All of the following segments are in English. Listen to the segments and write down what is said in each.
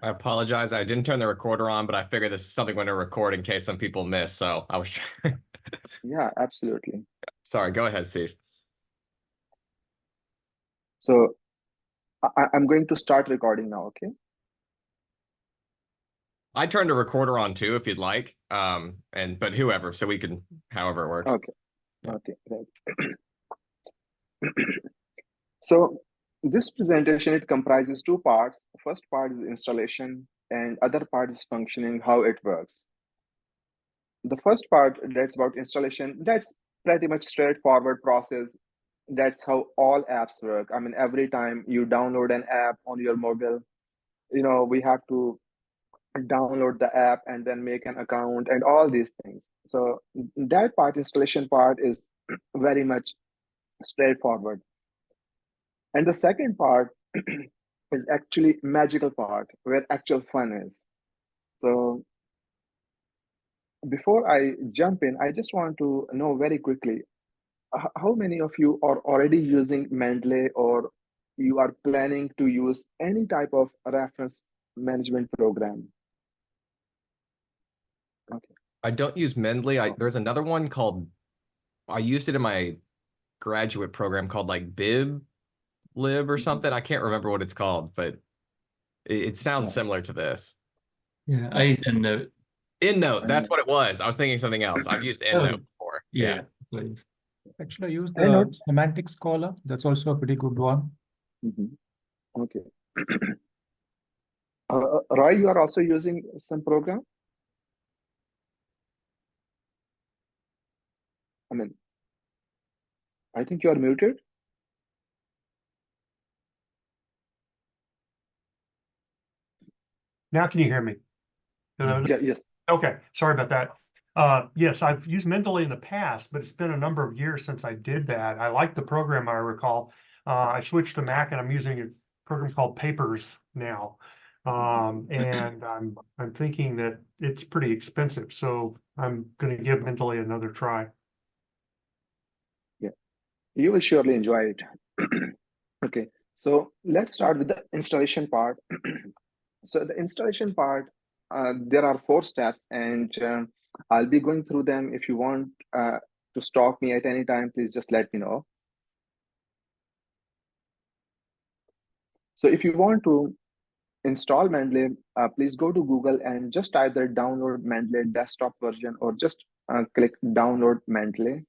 I apologize. I didn't turn the recorder on, but I figured this is something we're going to record in case some people miss. So I was trying. Yeah, absolutely. Sorry, go ahead, Steve. So I'm going to start recording now, okay? I turned the recorder on too, if you'd like. But whoever, so we can, however it works. Okay, Yeah. okay. Right. So this presentation, it comprises two parts. First part is installation and other part is functioning, how it works. The first part, that's about installation, that's pretty much straightforward process. That's how all apps work. I mean, every time you download an app on your mobile, we have to download the app and then make an account and all these things. So that part, installation part, is very much straightforward. And the second part is actually magical part where actual fun is. So before I jump in, I just want to know very quickly, how many of you are already using Mendeley, or you are planning to use any type of reference management program? Okay. I don't use Mendeley. Oh, There's another one called, I used it in my graduate program called like Bib Lib or mhm. something. I can't remember what it's called, but it sounds Yeah. similar to this. Yeah, I Oh, use EndNote. EndNote, that's and what it was. I was thinking something else. I've used EndNote Oh, before. Yeah. yeah. So I use. Actually, I use I the know. semantic scholar. That's also a pretty good one. Mhm. Okay. Roy, you are also using some program? I mean, I think you are muted. Now can you hear me? Yeah, yes. Okay, sorry about that. Yes, I've used Mendeley in the past, but it's been a number of years since I did that. I like the program, I recall. I switched to Mac and I'm using a program called Papers now. And I'm thinking that it's pretty expensive, so I'm going to give Mendeley another try. Yeah, you will surely enjoy it. Okay, so let's start with the installation part. So the installation part, there are four steps, and I'll be going through them. If you want to stop me at any time, please just let me know. So if you want to install Mendeley, please go to Google and just either download Mendeley desktop version or just click download Mendeley.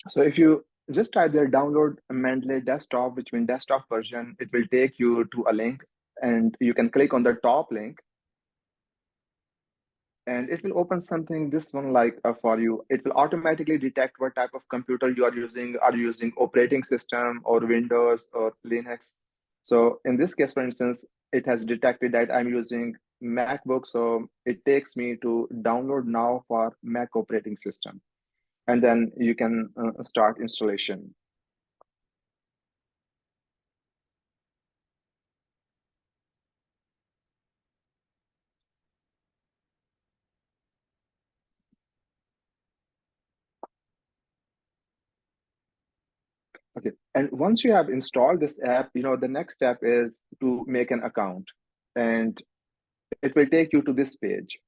So if you just type there download Mendeley desktop, which means desktop version, it will take you to a link and you can click on the top link and it will open something, this one, like for you. It will automatically detect what type of computer you are using. Are you using operating system or Windows or Linux? So in this case, for instance, it has detected that I'm using MacBook. So it takes me to download now for Mac operating system. And then you can start installation. Okay. And once you have installed this app, the next step is to make an account. And it will take you to this page.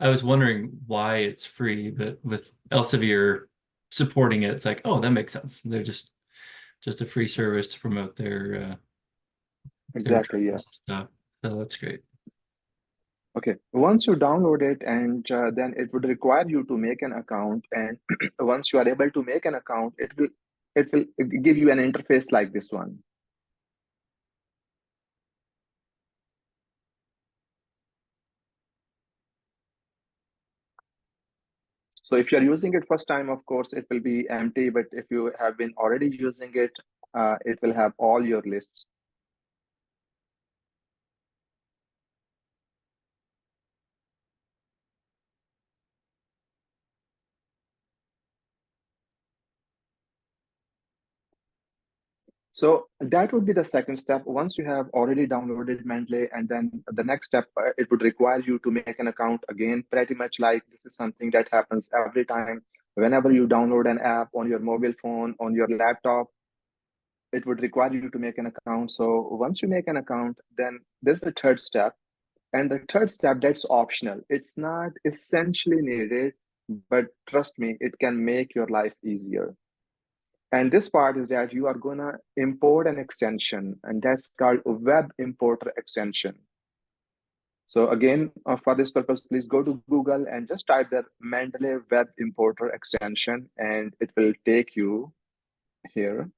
I was wondering why it's free, but with Elsevier supporting it, it's like, oh, that makes sense. They're just a free service to promote their Exactly, yeah. tools and stuff. So that's great. Okay, once you download it, and then it would require you to make an account. And once you are able to make an account, it will give you an interface like this one. So if you're using it first time, of course, it will be empty. But if you have been already using it, it will have all your lists. So that would be the second step. Once you have already downloaded Mendeley, and then the next step, it would require you to make an account again, pretty much like this is something that happens every time. Whenever you download an app on your mobile phone, on your laptop, it would require you to make an account. So once you make an account, then there's the third step. And the third step, that's optional. It's not essentially needed, but trust me, it can make your life easier. And this part is that you are going to import an extension, and that's called a web importer extension. So again, for this purpose, please go to Google and just type the Mendeley web importer extension, and it will take you here.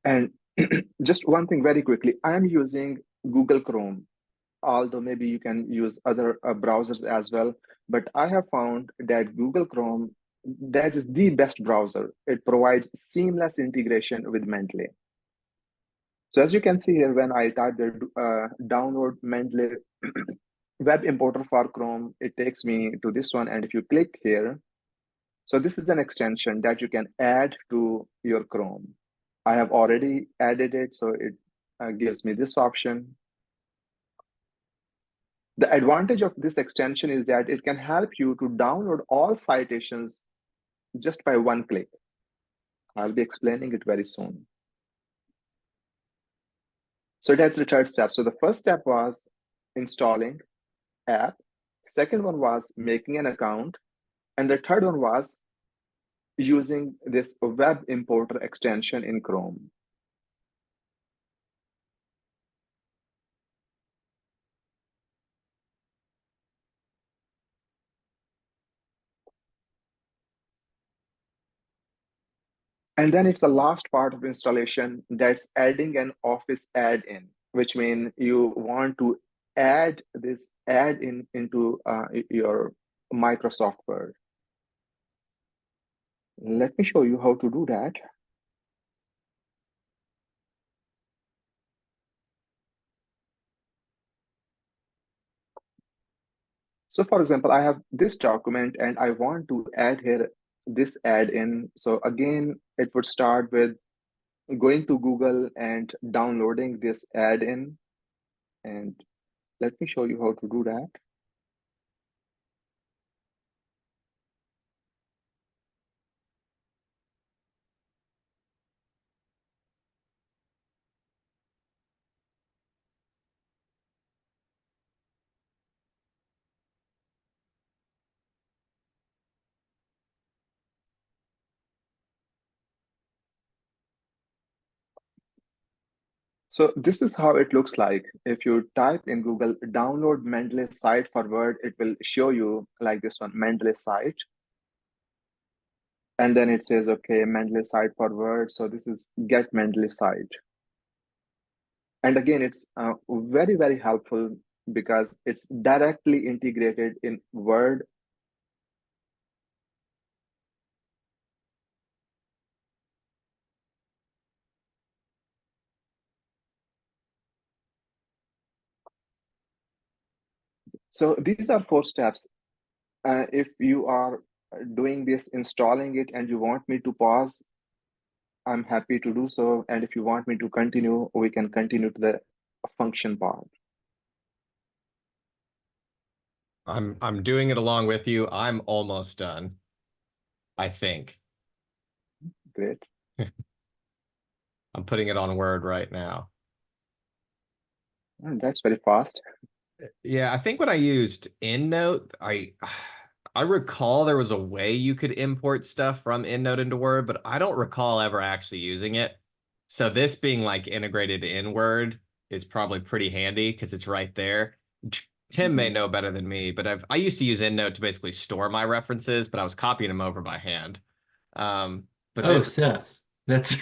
And just one thing very quickly, I am using Google Chrome, although maybe you can use other browsers as well. But I have found that Google Chrome, that is the best browser. It provides seamless integration with Mendeley. So as you can see here, when I type the download Mendeley web importer for Chrome, it takes me to this one. And if you click here, so this is an extension that you can add to your Chrome. I have already added it, so it gives me this option. The advantage of this extension is that it can help you to download all citations just by one click. I'll be explaining it very soon. So that's the third step. So the first step was installing app. Second one was making an account. And the third one was using this web importer extension in Chrome. And then it's the last part of installation, that's adding an Office add-in, which means you want to add this add-in into your Microsoft Word. Let me show you how to do that. So for example, I have this document and I want to add here this add-in. So again, it would start with going to Google and downloading this add-in. And let me show you how to do that. So this is how it looks like. If you type in Google, download Mendeley site for Word, it will show you like this one, Mendeley site. And then it says, okay, Mendeley site for Word. So this is get Mendeley site. And again, it's very, very helpful because it's directly integrated in Word. So these are 4 steps. If you are doing this, installing it, and you want me to pause, I'm happy to do so. And if you want me to continue, we can continue to the function part. I'm doing it along with you. I'm almost done, I think. Great. I'm putting it on Word right now. That's very fast. Yeah, I think when I used EndNote, I recall there was a way you could import stuff from EndNote into Word, but I don't recall ever actually using it. So this being like integrated in Word is probably pretty handy because it's right there. Tim may Mhm. know better than me, but I used to use EndNote to basically store my references, but I was copying them over by hand. But Oh, this Seth, that's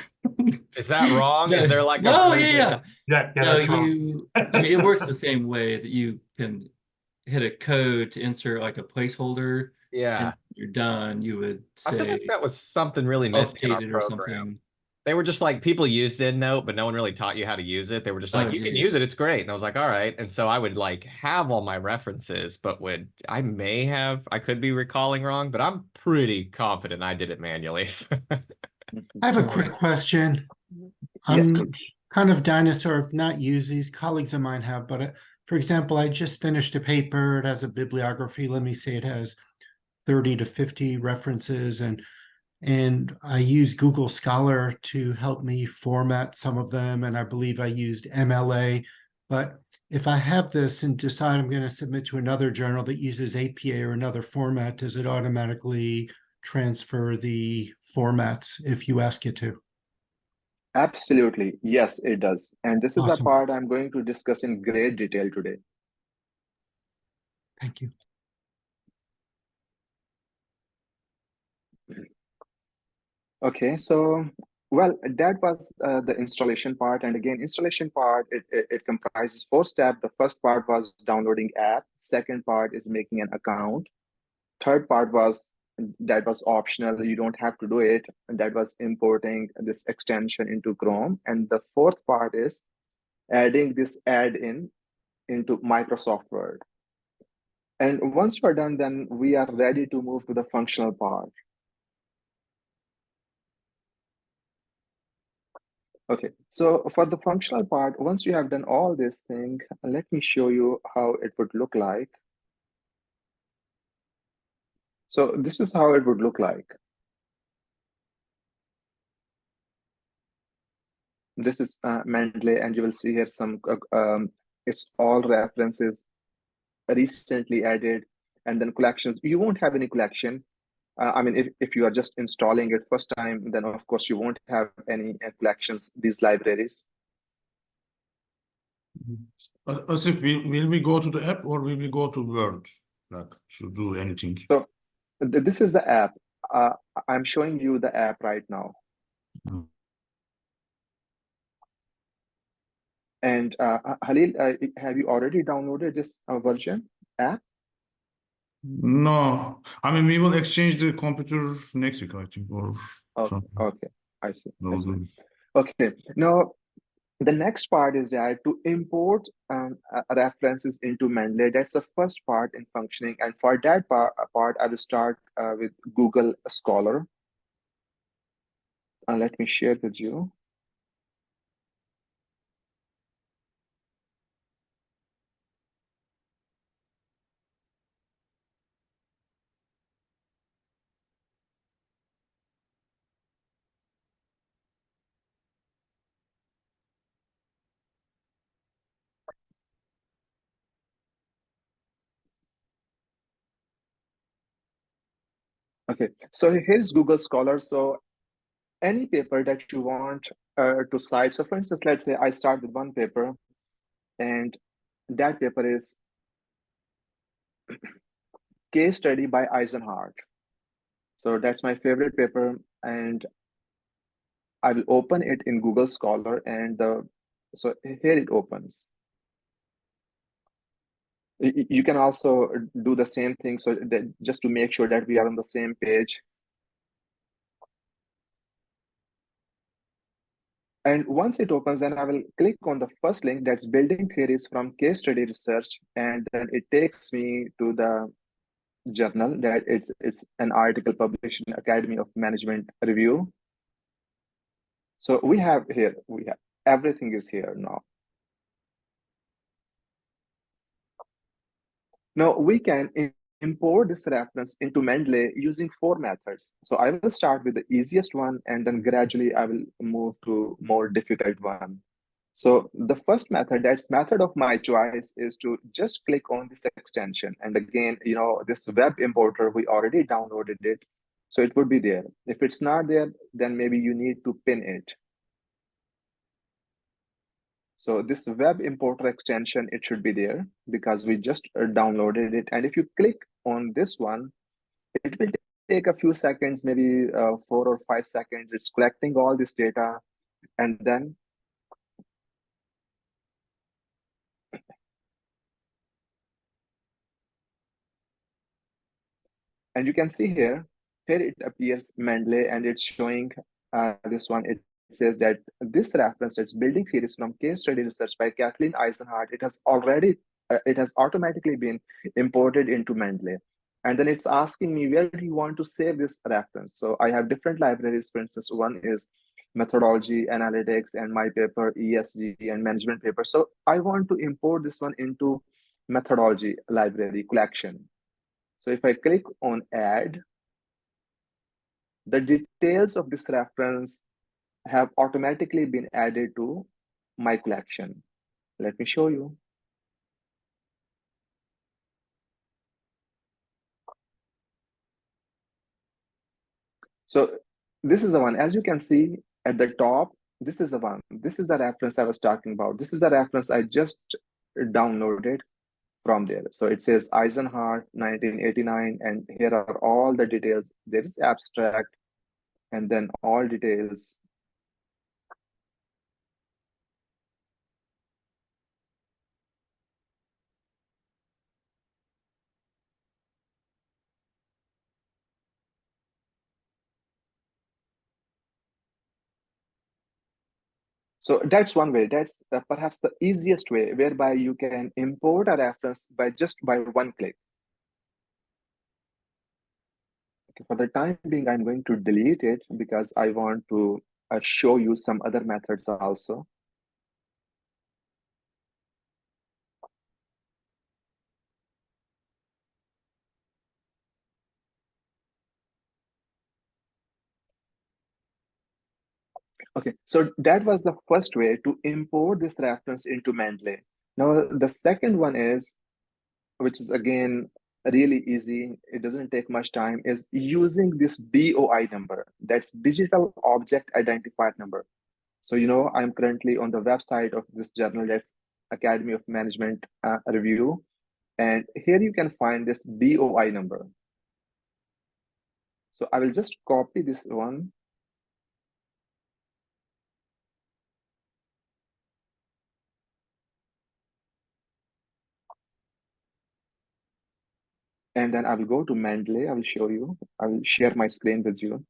is that wrong? Is no, there like a no, really yeah, good? yeah. Yeah, No, that's wrong. I mean, it works the same way that you can hit a code to insert like a placeholder, and Yeah, when you're done, you would I feel like say that was something really missing in our updated or program. something. They were just like people used EndNote, but no one really taught you how to use it. They were just Oh, like, you can use geez. it, it's great. And I was like, all right. And so I would like have all my references, but I could be recalling wrong, but I'm pretty confident I did it manually. Mhm. I have a quick question. Yes, I'm please. kind of dinosaur, I've not used these, colleagues of mine have, but for example, I just finished a paper. It has a bibliography. Let me say it has 30 to 50 references, and I use Google Scholar to help me format some of them, and I believe I used MLA. But if I have this and decide I'm going to submit to another journal that uses APA or another format, does it automatically transfer the formats if you ask it to? Absolutely. Yes, it does. And this is a Awesome. part I'm going to discuss in great detail today. Thank you. Okay, so well, that was the installation part. And again, installation part, it comprises four steps. The first part was downloading app. Second part is making an account. Third part was that was optional. You don't have to do it. And that was importing this extension into Chrome. And the fourth part is adding this add-in into Microsoft Word. And once you're done, then we are ready to move to the functional part. Okay, so for the functional part, once you have done all this thing, let me show you how it would look like. So this is how it would look like. This is Mendeley, and you will see here it's all references recently added, and then collections. You won't have any collection. I mean, if you are just installing it first time, then of course you won't have any collections, these libraries. Asif, will we go to the app or will we go to Word, like to do anything? So this is the app. I'm showing you the app right now. Mm. And Halil, have you already downloaded this version app? No, I mean we will exchange the computer next week, I think, or Okay, something. okay, I see. I We'll see. do. Okay, now the next part is that to import references into Mendeley. That's the first part in functioning. And for that part I will start with Google Scholar. Let me share with you. Okay, so here's Google Scholar. So any paper that you want to cite. So for instance, let's say I start with one paper, and that paper is Case Study by Eisenhardt. So that's my favorite paper, and I will open it in Google Scholar, and so here it opens. You can also do the same thing, so that just to make sure that we are on the same page. And once it opens, then I will click on the first link, that's Building Theories from Case Study Research, and then it takes me to the journal that it's an article published in Academy of Management Review. So we have everything is here now. Now we can import this reference into Mendeley using 4 methods. So I will start with the easiest one, and then gradually I will move to more difficult one. So the first method, that's method of my choice, is to just click on this extension. And again, this web importer, we already downloaded it. So it would be there. If it's not there, then maybe you need to pin it. So this web importer extension, it should be there because we just downloaded it. And if you click on this one, it will take a few seconds, maybe 4 or 5 seconds. It's collecting all this data. And then and you can see here it appears Mendeley, and it's showing this one. It says that this reference, it's building theories from case study research by Kathleen Eisenhardt. It has automatically been imported into Mendeley. And then it's asking me, where do you want to save this reference? So I have different libraries. For instance, one is methodology, analytics, and my paper, ESG, and management paper. So I want to import this one into methodology library collection. So if I click on add, the details of this reference have automatically been added to my collection. Let me show you. So this is the one. As you can see at the top, this is the one. This is the reference I was talking about. This is the reference I just downloaded from there. So it says Eisenhardt 1989, and here are all the details. There is abstract, and then all details. So that's one way. That's perhaps the easiest way, whereby you can import a reference by one click. Okay, for the time being, I'm going to delete it because I want to show you some other methods also. Okay, so that was the first way to import this reference into Mendeley. Now, the second one is, which is again really easy, it doesn't take much time, is using this DOI number. That's Digital Object Identifier number. So, I'm currently on the website of this journal, that's Academy of Management Review. And here you can find this DOI number. So I will just copy this one. And then I will go to Mendeley. I will show you. I will share my screen with you.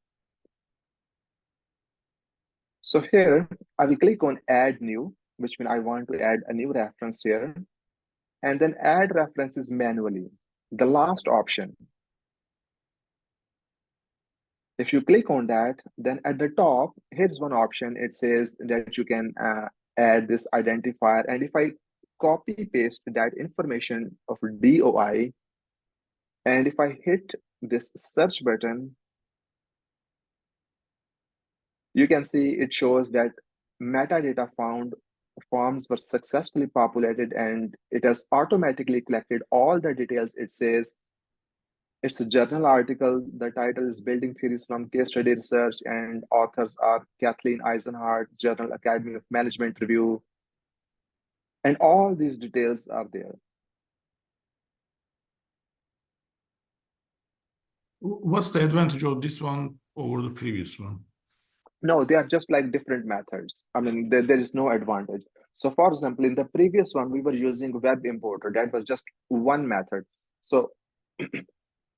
So here, I will click on Add New, which means I want to add a new reference here. And then add references manually, the last option. If you click on that, then at the top, here's one option. It says that you can add this identifier. And if I copy paste that information of DOI, and if I hit this search button, you can see it shows that metadata found forms were successfully populated, and it has automatically collected all the details. It says it's a journal article. The title is Building Theories from Case Study Research, and authors are Kathleen Eisenhardt, Journal Academy of Management Review. And all these details are there. What's the advantage of this one over the previous one? No, they are just like different methods. I mean, there is no advantage. So for example, in the previous one, we were using web importer. That was just one method. So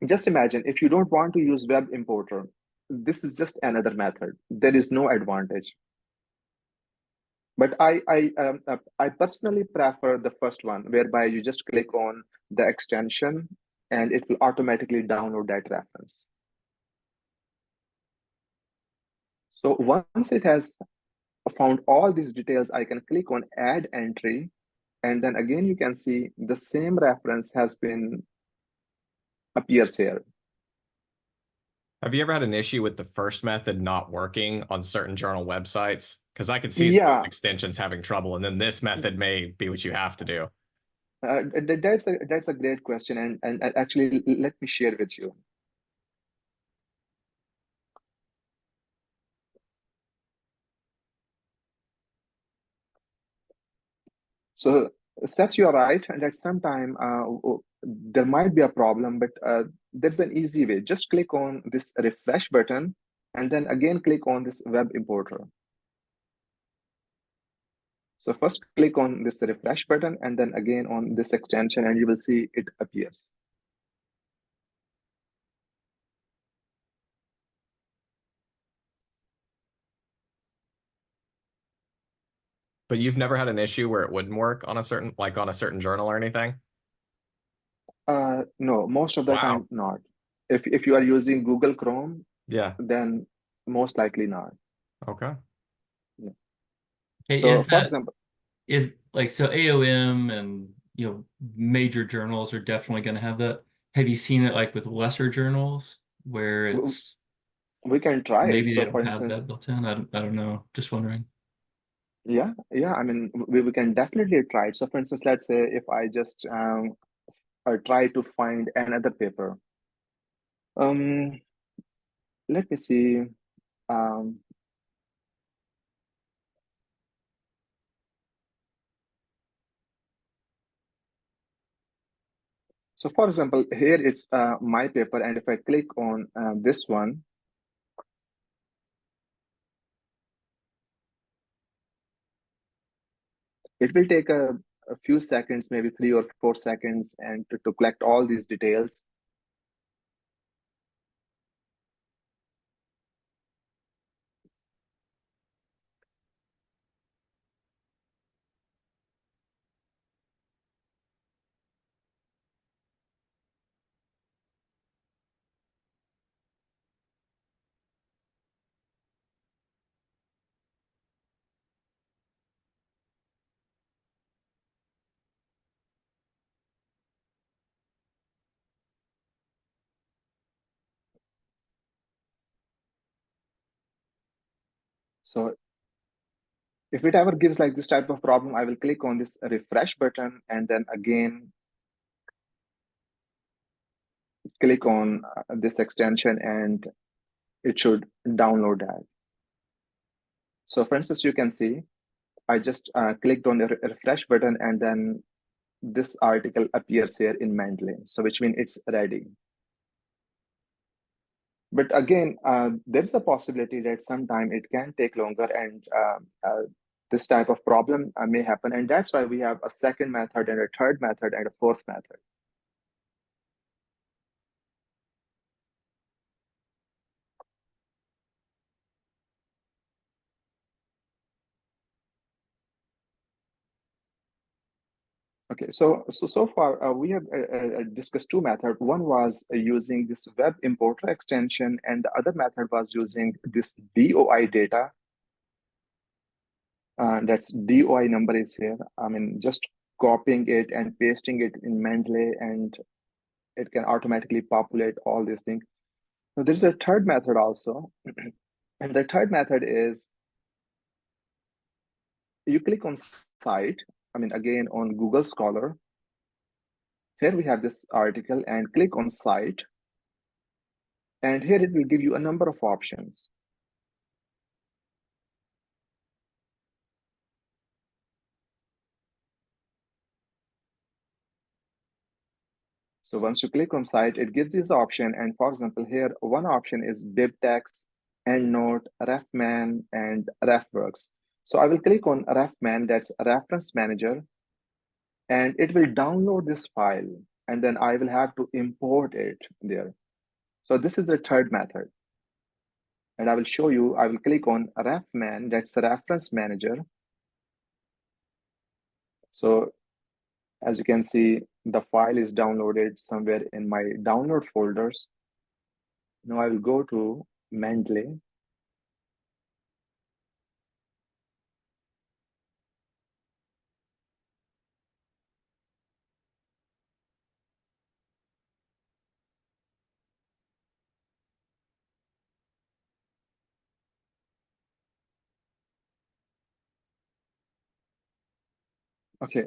just imagine if you don't want to use web importer, this is just another method. There is no advantage. But I personally prefer the first one, whereby you just click on the extension and it will automatically download that reference. So once it has found all these details, I can click on add entry, And then again, you can see the same reference appears here. Have you ever had an issue with the first method not working on certain journal websites? Because I could see some of Yeah, those extensions having trouble, and then this method may be what you have to do. that's a great question, and actually, let me share with you. So, Seth, you're right, and at some time there might be a problem, but there's an easy way. Just click on this refresh button, and then again click on this web importer. So first click on this refresh button, and then again on this extension, and you will see it appears. But you've never had an issue where it wouldn't work on a certain, like on a certain journal or anything? No, most of the Wow. time not. If you are using Google Chrome, Yeah. then most likely not. Okay. Yeah. Hey, So is for that example, if like so AOM and major journals are definitely going to have that. Have you seen it like with lesser journals where it's we can try it. maybe they So for don't have instance, that built in? I don't know. Just wondering. yeah, I mean, we can definitely try it. So for instance, let's say if I just try to find another paper. Let me see. Um, so for example, here it's my paper, and if I click on this one, it will take a few seconds, maybe 3 or 4 seconds, and to collect all these details. So if it ever gives like this type of problem, I will click on this refresh button, and then again click on this extension, and it should download that. So for instance, you can see I just clicked on the refresh button, and then this article appears here in Mendeley. So which means it's ready. But again, there's a possibility that sometime it can take longer, and this type of problem may happen. And that's why we have a second method and a third method and a fourth method. Okay, so far we have discussed two methods. One was using this web importer extension, and the other method was using this DOI data. That's DOI number is here. I mean, just copying it and pasting it in Mendeley, and it can automatically populate all these things. So there's a third method also, and the third method is you click on cite. I mean, again on Google Scholar. Here we have this article, and click on cite. And here it will give you a number of options. So once you click on cite, it gives this option. And for example, here, one option is BibTeX, EndNote, RefMan, and RefWorks. So I will click on RefMan, that's Reference Manager, and it will download this file, and then I will have to import it there. So this is the third method. And I will show you, I will click on RefMan, that's Reference Manager. So as you can see, the file is downloaded somewhere in my download folders. Now I will go to Mendeley. Okay.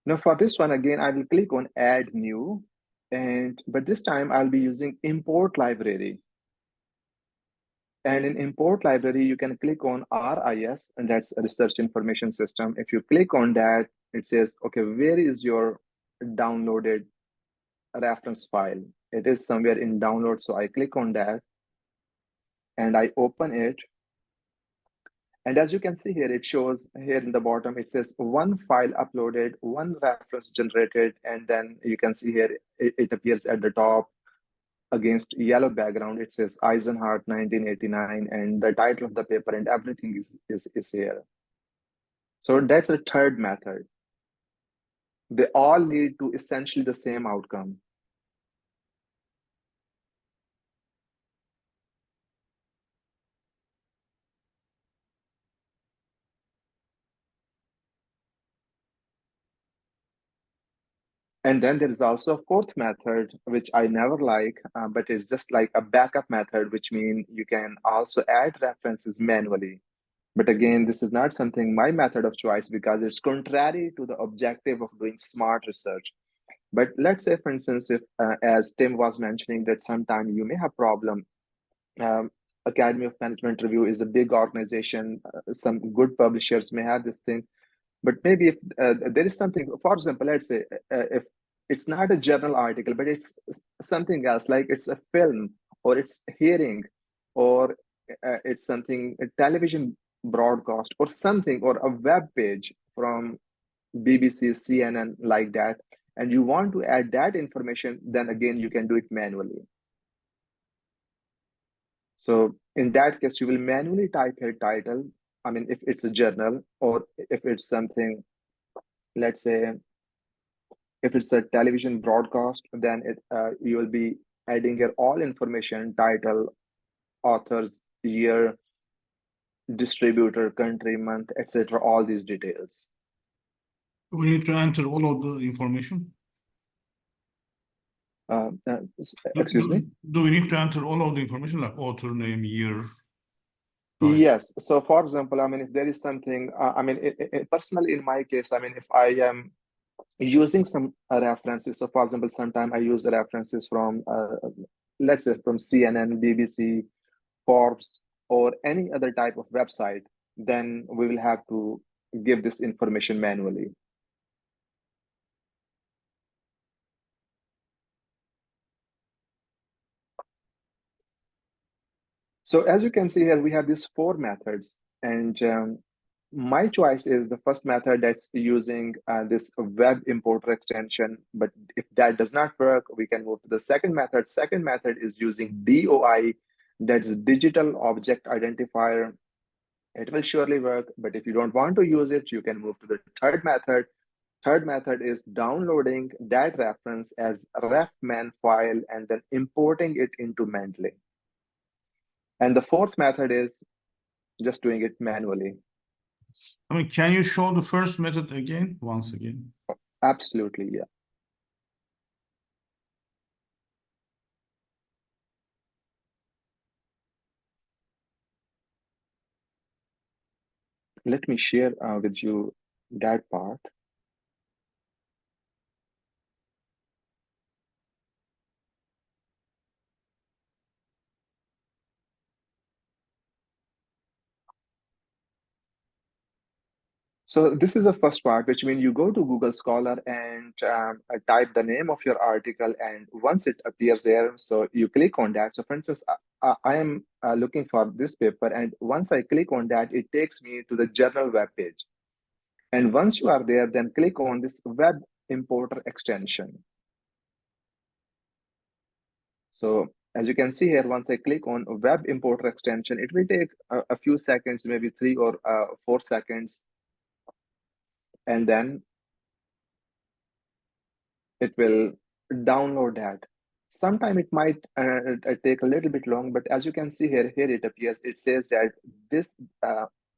Now for this one, again, I will click on add new, but this time I'll be using import library. And in import library, you can click on RIS, and that's a research information system. If you click on that, it says, okay, where is your downloaded reference file? It is somewhere in download. So I click on that and I open it. And as you can see here, it shows here in the bottom, it says one file uploaded, one reference generated, and then you can see here, it appears at the top against yellow background. It says Eisenhardt 1989, and the title of the paper and everything is here. So that's a third method. They all lead to essentially the same outcome. And then there is also a fourth method, which I never like, but it's just like a backup method, which means you can also add references manually. But again, this is not something my method of choice because it's contrary to the objective of doing smart research. But let's say, for instance, if as Tim was mentioning, that sometime you may have problem. Academy of Management Review is a big organization. Some good publishers may have this thing. But maybe if there is something, for example, let's say if it's not a journal article, but it's something else, like it's a film or it's hearing or it's something, a television broadcast or something, or a web page from BBC, CNN, like that, and you want to add that information, then again, you can do it manually. So in that case, you will manually type your title. I mean, if it's a journal or if it's something, let's say, if it's a television broadcast, then you will be adding your all information, title, authors, year, distributor, country, month, etc., all these details. We need to enter all of the information. Excuse me? Do we need to enter all of the information, like author name, year? Right. Yes. So for example, I mean, if there is something, I mean, personally, in my case, I mean, if I am using some references, so for example, sometimes I use references from, let's say, from CNN, BBC, Forbes, or any other type of website, then we will have to give this information manually. So as you can see here, we have these four methods, and my choice is the first method that's using this web importer extension. But if that does not work, we can move to the second method. Second method is using DOI, that's Digital Object Identifier. It will surely work, but if you don't want to use it, you can move to the third method. Third method is downloading that reference as a refman file and then importing it into Mendeley. And the fourth method is just doing it manually. I mean, can you show the first method again, once again? Absolutely, yeah. Let me share with you that part. So this is the first part, which means you go to Google Scholar and type the name of your article, and once it appears there, so you click on that. So for instance, I am looking for this paper, and once I click on that, it takes me to the journal web page. And once you are there, then click on this web importer extension. So as you can see here, once I click on web importer extension, it will take a few seconds, maybe 3 or 4 seconds. And then it will download that. Sometime it might take a little bit long, but as you can see here it appears, it says that this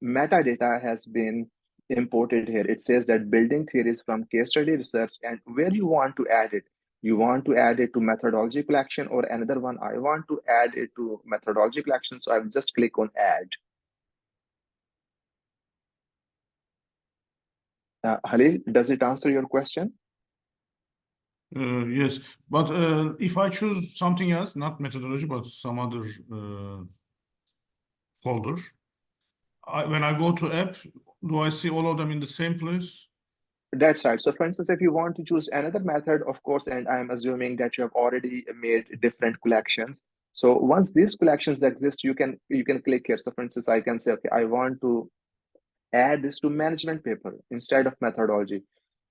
metadata has been imported here. It says that building theories from case study research, and where you want to add it. You want to add it to methodology collection, or another one, I want to add it to methodology collection. So I will just click on add. Halil, does it answer your question? Yes, but if I choose something else, not methodology, but some other folder, when I go to app, do I see all of them in the same place? That's right. So for instance, if you want to choose another method, of course, and I'm assuming that you have already made different collections. So once these collections exist, you can click here. So for instance, I can say, okay, I want to add this to management paper instead of methodology.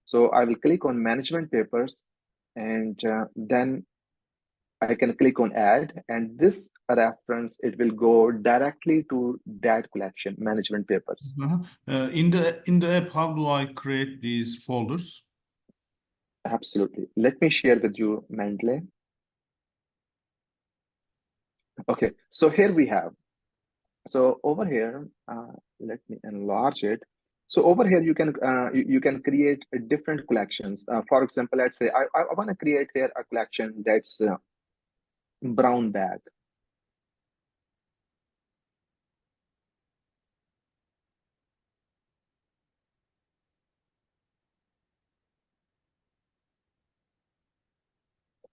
So I will click on management papers, and then I can click on add, and this reference, it will go directly to that collection, management papers. In the app, how do I create these folders? Absolutely. Let me share with you Mendeley. Okay, so here we have. So over here, let me enlarge it. So over here, you can create different collections. For example, let's say I want to create here a collection that's brown bag.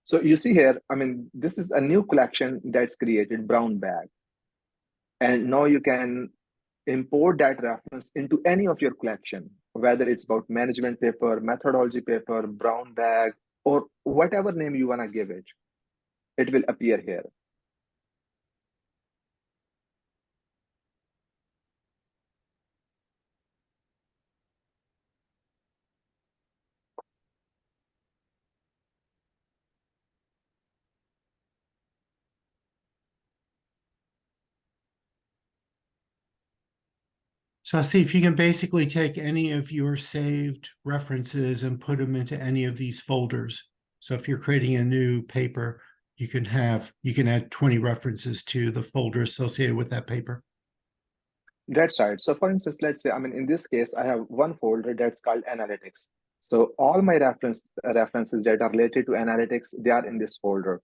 So you see here, I mean, this is a new collection that's created, brown bag. And now you can import that reference into any of your collection, whether it's about management paper, methodology paper, brown bag, or whatever name you want to give it. It will appear here. So see if you can basically take any of your saved references and put them into any of these folders. So if you're creating a new paper, you can add 20 references to the folder associated with that paper. That's right. So for instance, let's say, I mean, in this case, I have one folder that's called analytics. So all my references that are related to analytics, they are in this folder.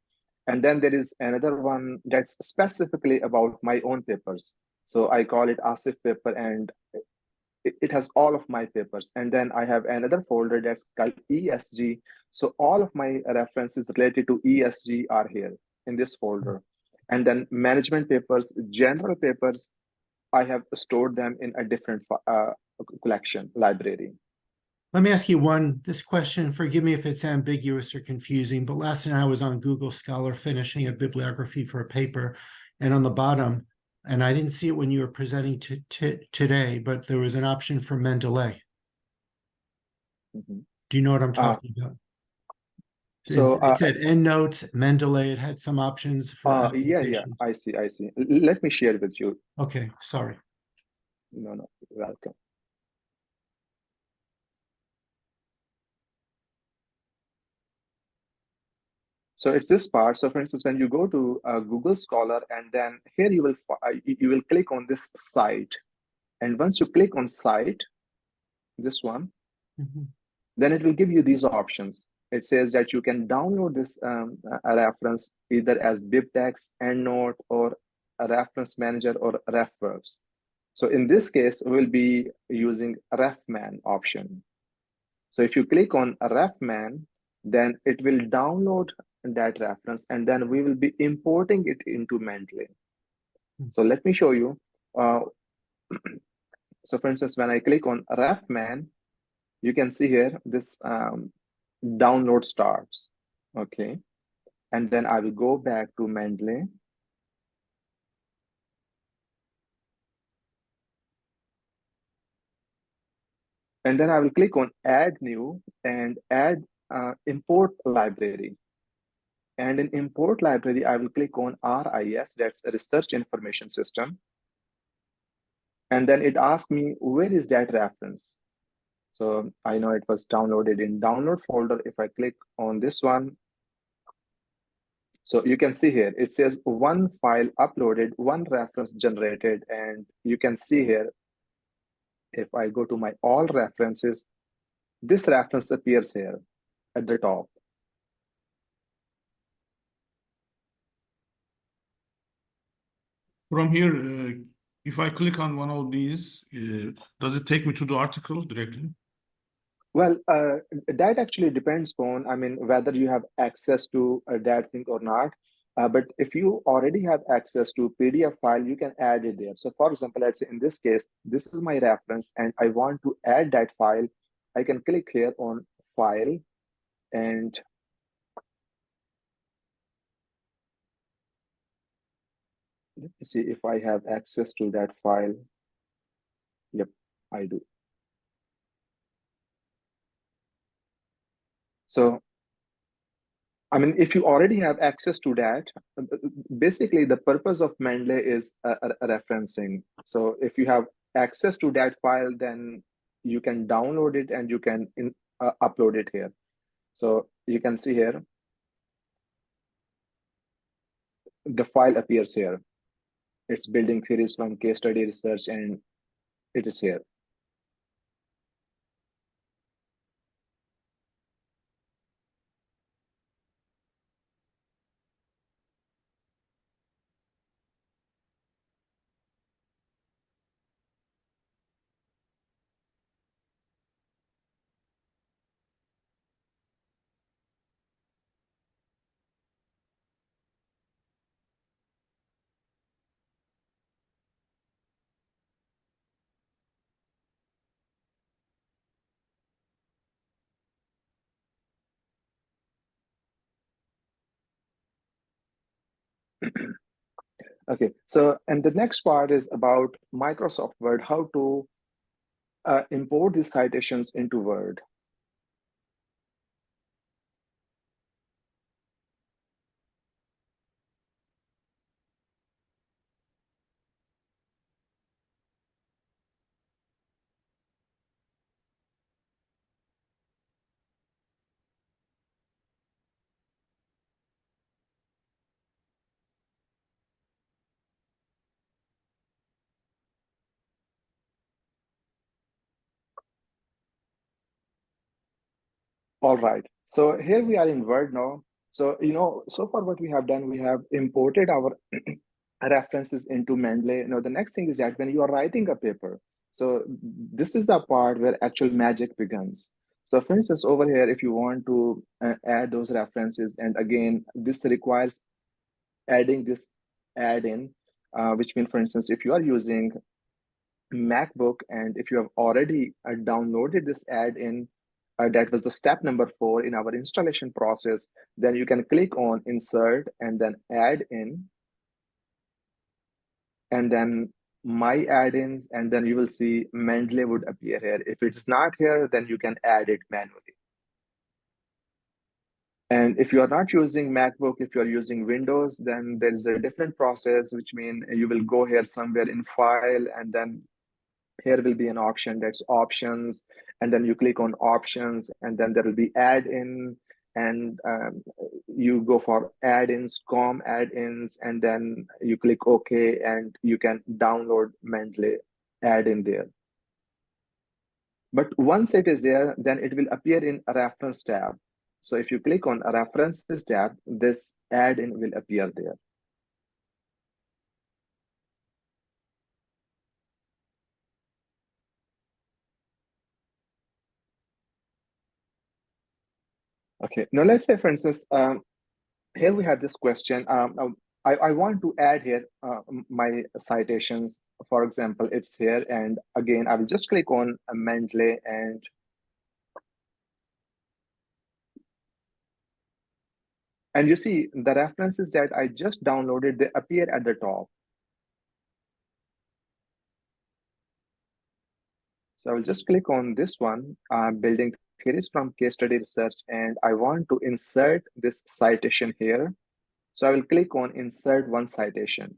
And then there is another one that's specifically about my own papers. So I call it Asif paper, and it has all of my papers. And then I have another folder that's called ESG. So all of my references related to ESG are here in this folder. And then management papers, general papers, I have stored them in a different collection library. Let me ask you this question, forgive me if it's ambiguous or confusing, but last night I was on Google Scholar finishing a bibliography for a paper, and on the bottom, and I didn't see it when you were presenting today, but there was an option for Mendeley. Mm-hmm. Do you know what I'm talking about? So it said EndNotes, Mendeley, it had some options for yeah, I see. Let me share with you. Okay, sorry. No, welcome. So it's this part. So for instance, when you go to Google Scholar, and then here you will click on this site, and once you click on site, this one, then it will give you these options. It says that you can download this a reference either as BibTeX, EndNote, or a reference manager, or RefWorks. So in this case, we'll be using RefMan option. So if you click on RefMan, then it will download that reference, and then we will be importing it into Mendeley. So let me show you. So for instance, when I click on RefMan, you can see here this download starts. Okay. And then I will go back to Mendeley. And then I will click on add new and add import library. And in import library, I will click on RIS, that's a research information system. And then it asks me, where is that reference? So I know it was downloaded in download folder. If I click on this one, so you can see here, it says one file uploaded, one reference generated. And you can see here, if I go to my all references, this reference appears here at the top. From here, if I click on one of these, does it take me to the article directly? Well, that actually depends on, I mean, whether you have access to that thing or not. But if you already have access to PDF file, you can add it there. So for example, let's say in this case, this is my reference and I want to add that file. I can click here on file and let me see if I have access to that file. Yep, I do. So I mean, if you already have access to that, basically the purpose of Mendeley is referencing. So if you have access to that file, then you can download it and you can upload it here. So you can see here, the file appears here. It's building theories from case study research and it is here. Okay, so and the next part is about Microsoft Word, how to import these citations into Word. All right, so here we are in Word now. So, so far what we have done, we have imported our references into Mendeley. Now, the next thing is that when you are writing a paper, so this is the part where actual magic begins. So for instance, over here, if you want to add those references, and again, this requires adding this add-in, which means, for instance, if you are using MacBook and if you have already downloaded this add-in, that was the step number 4 in our installation process, then you can click on insert and then add in, and then my add-ins, and then you will see Mendeley would appear here. If it is not here, then you can add it manually. And if you are not using MacBook, if you're using Windows, then there is a different process, which means you will go here somewhere in file, and then here will be an option that's options, and then you click on options, and then there will be add-in, and you go for add-ins, com add-ins, and then you click OK, and you can download Mendeley add-in there. But once it is there, then it will appear in a reference tab. So if you click on a references tab, this add-in will appear there. Okay, now let's say, for instance, here we have this question. I want to add here my citations. For example, it's here. And again, I will just click on Mendeley and you see the references that I just downloaded, they appear at the top. So I will just click on this one, building theories from case study research, and I want to insert this citation here. So I will click on insert one citation.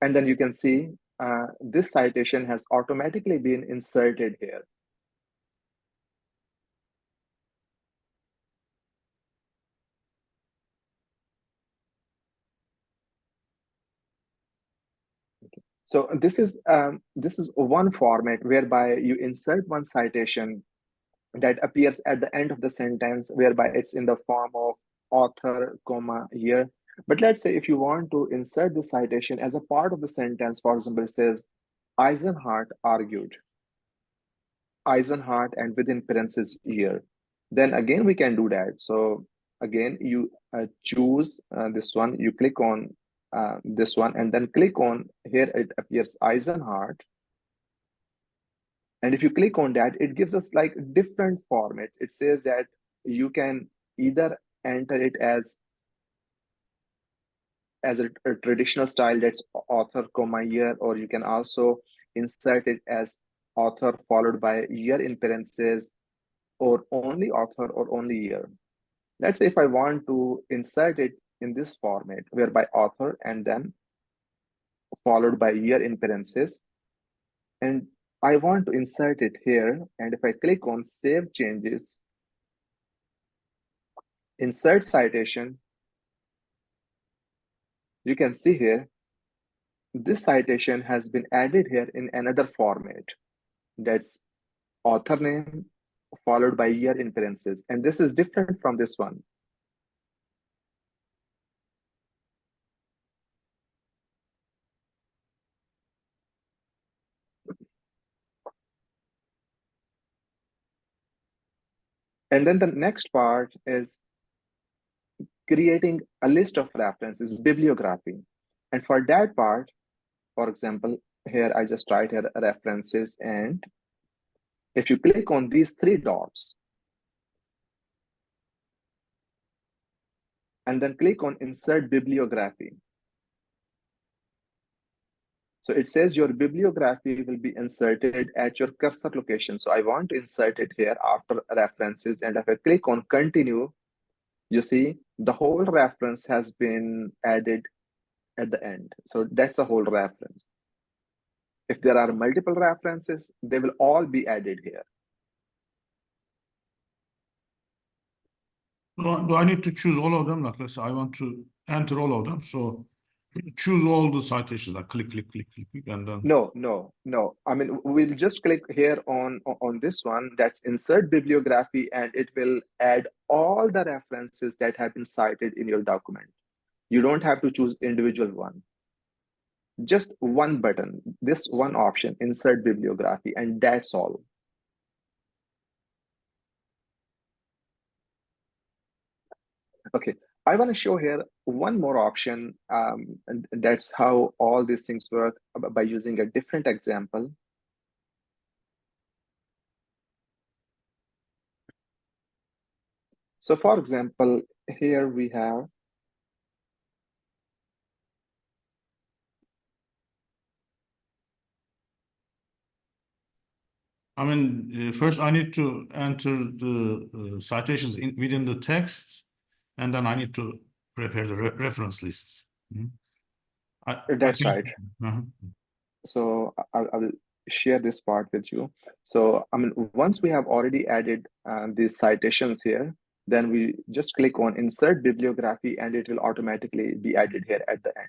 And then you can see this citation has automatically been inserted here. So this is one format whereby you insert one citation that appears at the end of the sentence, whereby it's in the form of author, comma, year. But let's say if you want to insert the citation as a part of the sentence, for example, it says Eisenhart argued. Eisenhart and within parentheses year, then again we can do that. So again, you choose this one, you click on this one, and then click on here, it appears Eisenhart. And if you click on that, it gives us like different format. It says that you can either enter it as a traditional style, that's author, comma, year, or you can also insert it as author followed by year in parentheses, or only author or only year. Let's say if I want to insert it in this format, whereby author and then followed by year in parentheses, and I want to insert it here, and if I click on save changes, insert citation, you can see here, this citation has been added here in another format. That's author name followed by year in parentheses. And this is different from this one. And then the next part is creating a list of references, bibliography. And for that part, for example, here I just write here references, and if you click on these three dots and then click on insert bibliography. So it says your bibliography will be inserted at your cursor location. So I want to insert it here after references, and if I click on continue, you see the whole reference has been added at the end. So that's a whole reference. If there are multiple references, they will all be added here. Do I need to choose all of them? Like, let's say I want to enter all of them. So choose all the citations, like click, and then. No. I mean, we'll just click here on this one, that's insert bibliography, and it will add all the references that have been cited in your document. You don't have to choose individual one. Just one button, this one option, insert bibliography, and that's all. Okay, I want to show here one more option, and that's how all these things work by using a different example. So for example, here we have I mean, first I need to enter the citations within the text, and then I need to prepare the reference lists. That's right. Uh-huh. So I will share this part with you. So I mean, once we have already added these citations here, then we just click on insert bibliography, and it will automatically be added here at the end.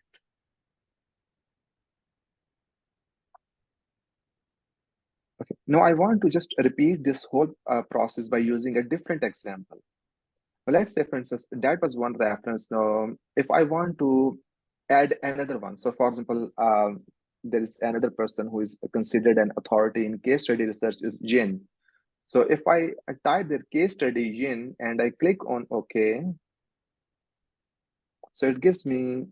Okay, now I want to just repeat this whole process by using a different example. Well, let's say, for instance, that was one reference. Now, if I want to add another one, so for example, there is another person who is considered an authority in case study research is Jin. So if I type their case study Jin and I click on OK, so it gives me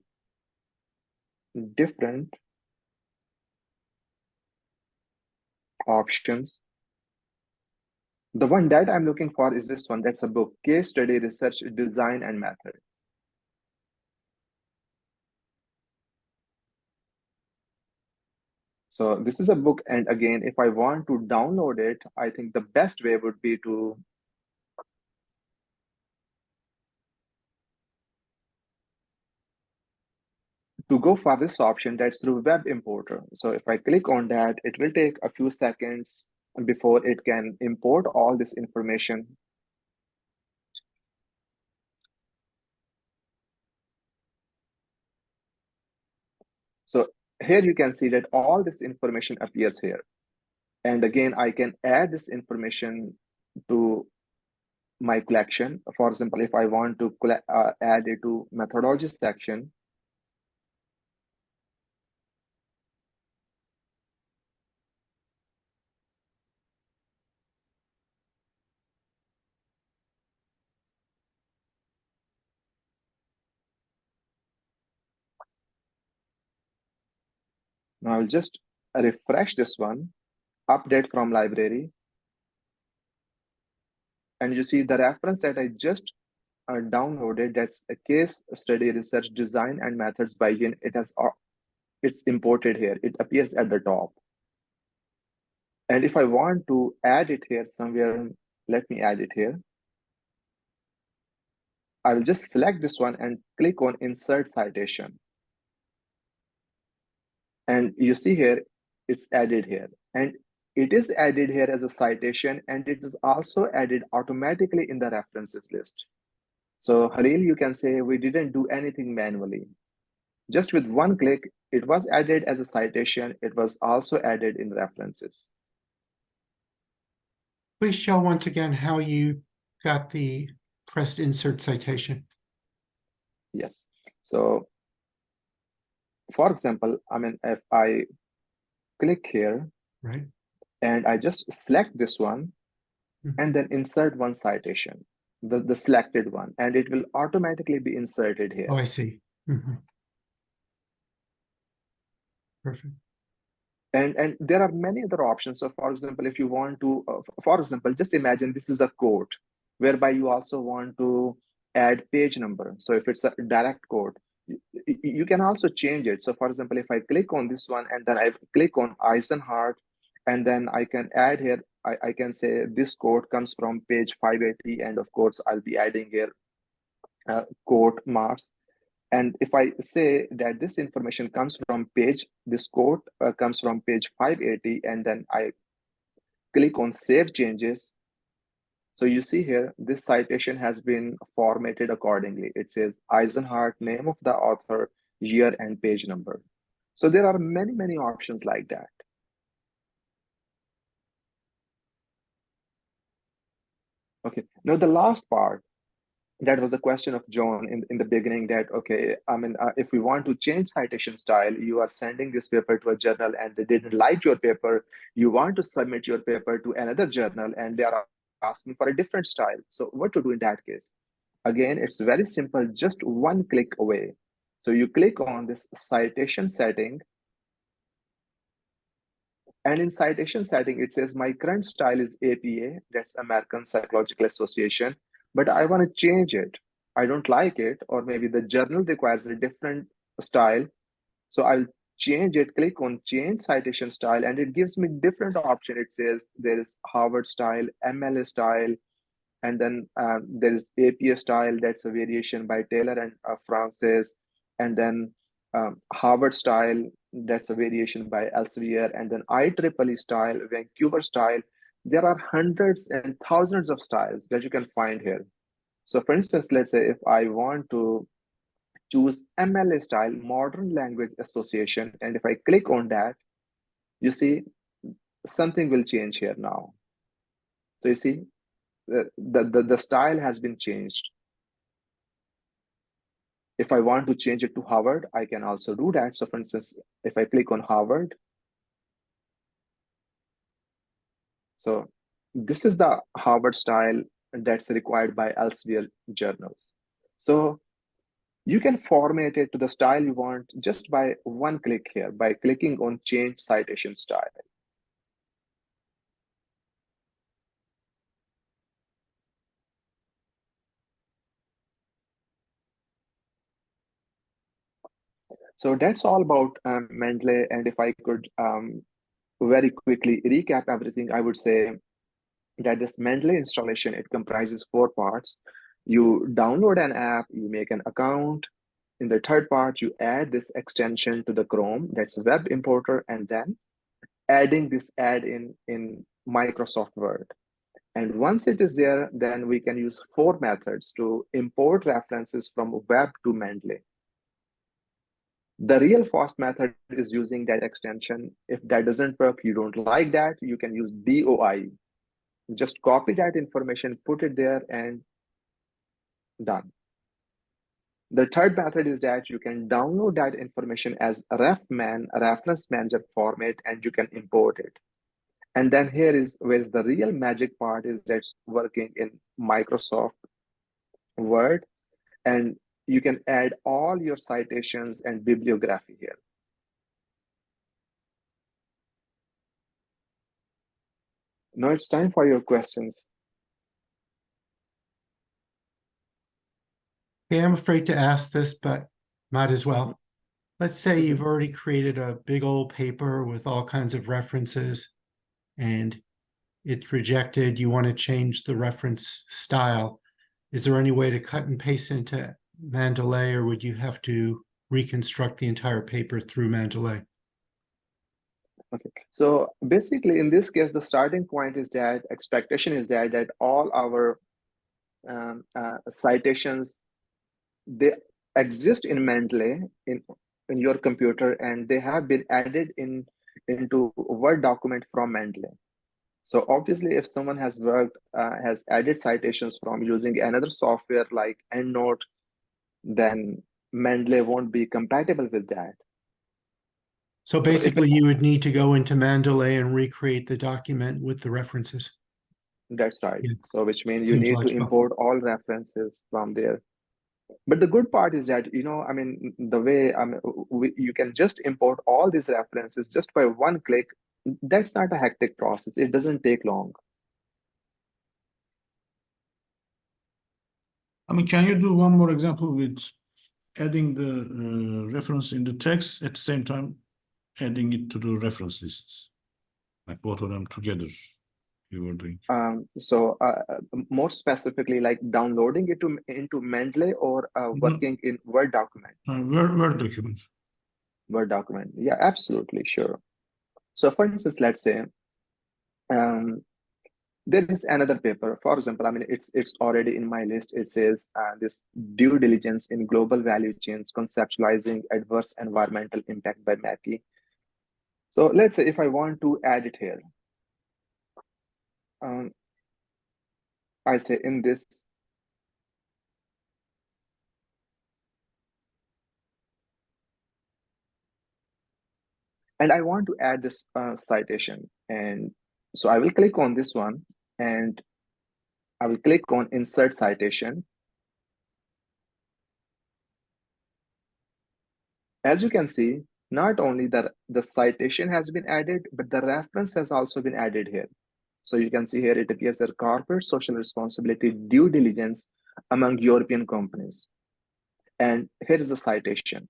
different options. The one that I'm looking for is this one. That's a book, Case Study Research Design and Method. So this is a book, and again, if I want to download it, I think the best way would be to go for this option, that's through web importer. So if I click on that, it will take a few seconds before it can import all this information. So here you can see that all this information appears here. And again, I can add this information to my collection. For example, if I want to add it to methodology section, Now I'll just refresh this one, update from library. And you see the reference that I just downloaded, that's a case study research design and methods by Yin. It's imported here. It appears at the top. And if I want to add it here somewhere, let me add it here. I will just select this one and click on insert citation. And you see here, it's added here. And it is added here as a citation, and it is also added automatically in the references list. So Halil, you can say we didn't do anything manually. Just with one click, it was added as a citation. It was also added in references. Please show once again how you got the pressed insert citation. Yes. So for example, I mean, if I click here, Right. and I just select this one, and then insert one citation, the selected one, and it will automatically be inserted here. Oh, I see. Perfect. And there are many other options. So for example, if you want to, for example, just imagine this is a quote whereby you also want to add page number. So if it's a direct quote, you can also change it. So for example, if I click on this one and then I click on Eisenhardt, and then I can add here, I can say this quote comes from page 580, and of course I'll be adding here quote marks. And if I say that this information comes from page, this quote comes from page 580, and then I click on save changes. So you see here, this citation has been formatted accordingly. It says Eisenhardt, name of the author, year, and page number. So there are many, many options like that. Okay, now the last part, that was the question of John in the beginning, that, okay, I mean, if we want to change citation style, you are sending this paper to a journal and they didn't like your paper, you want to submit your paper to another journal and they are asking for a different style. So what to do in that case? Again, it's very simple, just one click away. So you click on this citation setting, and in citation setting, it says my current style is APA, that's American Psychological Association, but I want to change it. I don't like it, or maybe the journal requires a different style. So I'll change it, click on change citation style, and it gives me different option. It says there is Harvard style, MLA style, and then there is APA style, that's a variation by Taylor and Francis, and then Harvard style, that's a variation by Elsevier, and then IEEE style, Vancouver style. There are hundreds and thousands of styles that you can find here. So for instance, let's say if I want to choose MLA style, Modern Language Association, and if I click on that, you see something will change here now. So you see, the style has been changed. If I want to change it to Harvard, I can also do that. So for instance, if I click on Harvard, so this is the Harvard style that's required by Elsevier journals. So you can format it to the style you want just by one click here, by clicking on change citation style. So that's all about Mendeley. And if I could very quickly recap everything, I would say that this Mendeley installation, it comprises 4 parts. You download an app, you make an account. In the third part, you add this extension to the Chrome, that's a web importer, and then adding this add-in in Microsoft Word. And once it is there, then we can use 4 methods to import references from web to Mendeley. The real fast method is using that extension. If that doesn't work, you don't like that, you can use DOI. Just copy that information, put it there, and done. The third method is that you can download that information as a RefMan, a reference manager format, and you can import it. And then here is where the real magic part is, that's working in Microsoft Word, and you can add all your citations and bibliography here. Now it's time for your questions. Okay, I'm afraid to ask this, but might as well. Let's say you've already created a big old paper with all kinds of references and it's rejected. You want to change the reference style. Is there any way to cut and paste into Mendeley, or would you have to reconstruct the entire paper through Mendeley? Okay, so basically in this case, the starting point is that expectation is that all our citations, they exist in Mendeley in your computer, and they have been added into Word document from Mendeley. So obviously, if someone has added citations from using another software like EndNote, then Mendeley won't be compatible with that. So So if basically, you would need to go into Mendeley and recreate the document with the references. That's right. Yeah. So which means you Seems need to logical. import all references from there. But the good part is that, I mean, the way you can just import all these references just by one click. That's not a hectic process. It doesn't take long. I mean, can you do one more example with adding the reference in the text at the same time adding it to the reference lists, like both of them together? You were doing. So more specifically, like downloading it into Mendeley or working in Word document. Word document. Word document. Yeah, absolutely, sure. So for instance, let's say there is another paper. For example, I mean, it's already in my list. It says this due diligence in global value chains, conceptualizing adverse environmental impact by Mackey. So let's say if I want to add it here, I say in this, and I want to add this citation. And so I will click on this one and I will click on insert citation. As you can see, not only the citation has been added, but the reference has also been added here. So you can see here it appears as corporate social responsibility due diligence among European companies. And here is the citation.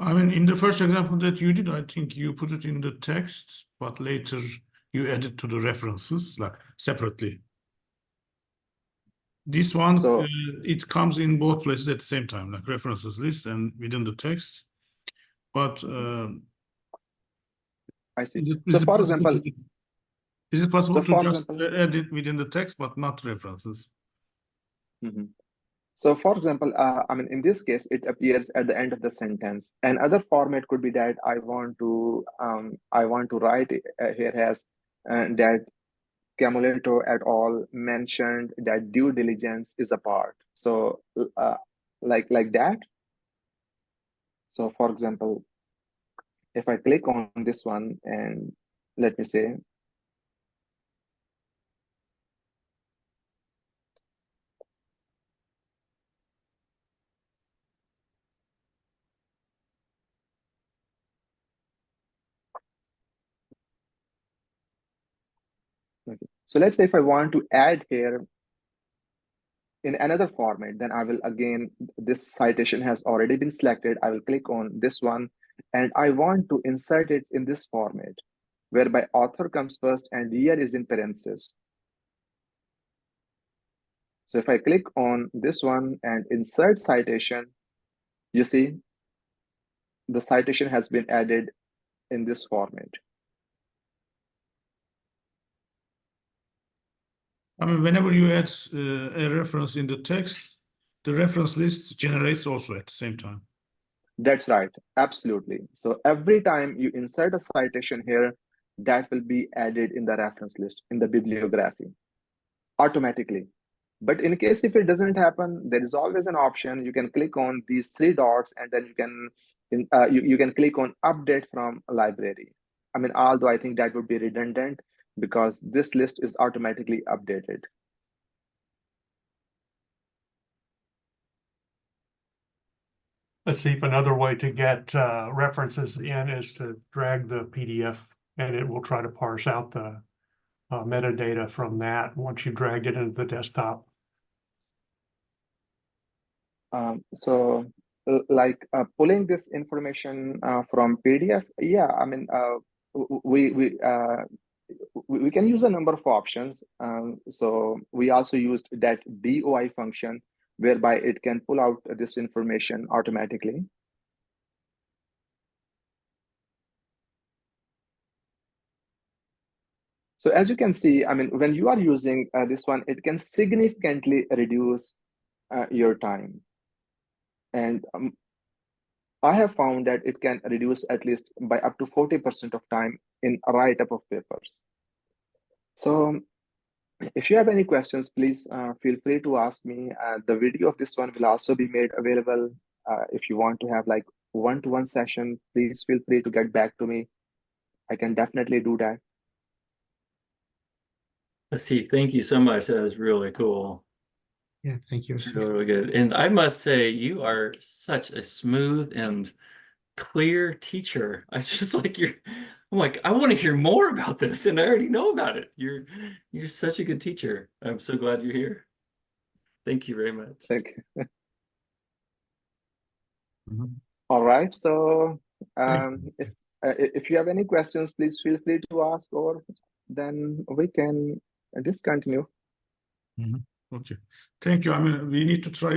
I mean, in the first example that you did, I think you put it in the text, but later you added to the references, like separately. This one, So it comes in both places at the same time, like references list and within the text. But I see. is So it for possible example, to just add it within the text, but not references? mhm. So for example, I mean, in this case, it appears at the end of the sentence. Another format could be that I want to write here as that Camulato et al. Mentioned that due diligence is a part. So like that. So for example, if I click on this one and let me say, okay. So let's say if I want to add here in another format, then I will again, this citation has already been selected. I will click on this one and I want to insert it in this format whereby author comes first and year is in parentheses. So if I click on this one and insert citation, you see the citation has been added in this format. I mean, whenever you add a reference in the text, the reference list generates also at the same time. That's right, absolutely. So every time you insert a citation here, that will be added in the reference list, in the bibliography, automatically. But in case if it doesn't happen, there is always an option. You can click on these three dots and then you can you can click on update from library. I mean, although I think that would be redundant because this list is automatically updated. Let's see if another way to get references in is to drag the PDF and it will try to parse out the metadata from that once you dragged it into the desktop. So like pulling this information from PDF, yeah, I mean, we can use a number of options. So we also used that DOI function, whereby it can pull out this information automatically. So as you can see, I mean, when you are using this one, it can significantly reduce your time. And I have found that it can reduce at least by up to 40% of time in a write-up of papers. So if you have any questions, please feel free to ask me. The video of this one will also be made available. If you want to have like one-to-one session, please feel free to get back to me. I can definitely do that. Asif, thank you so much. That was really cool. Yeah, thank you. Asif. Really good. And I must say, you are such a smooth and clear teacher. I just like I'm like, I want to hear more about this, and I already know about it. You're such a good teacher. I'm so glad you're here. Thank you very much. Thank you. Mhm. All right. So if you have any questions, please feel free to ask, or then we can discontinue. Okay. Thank you. I mean, we need to try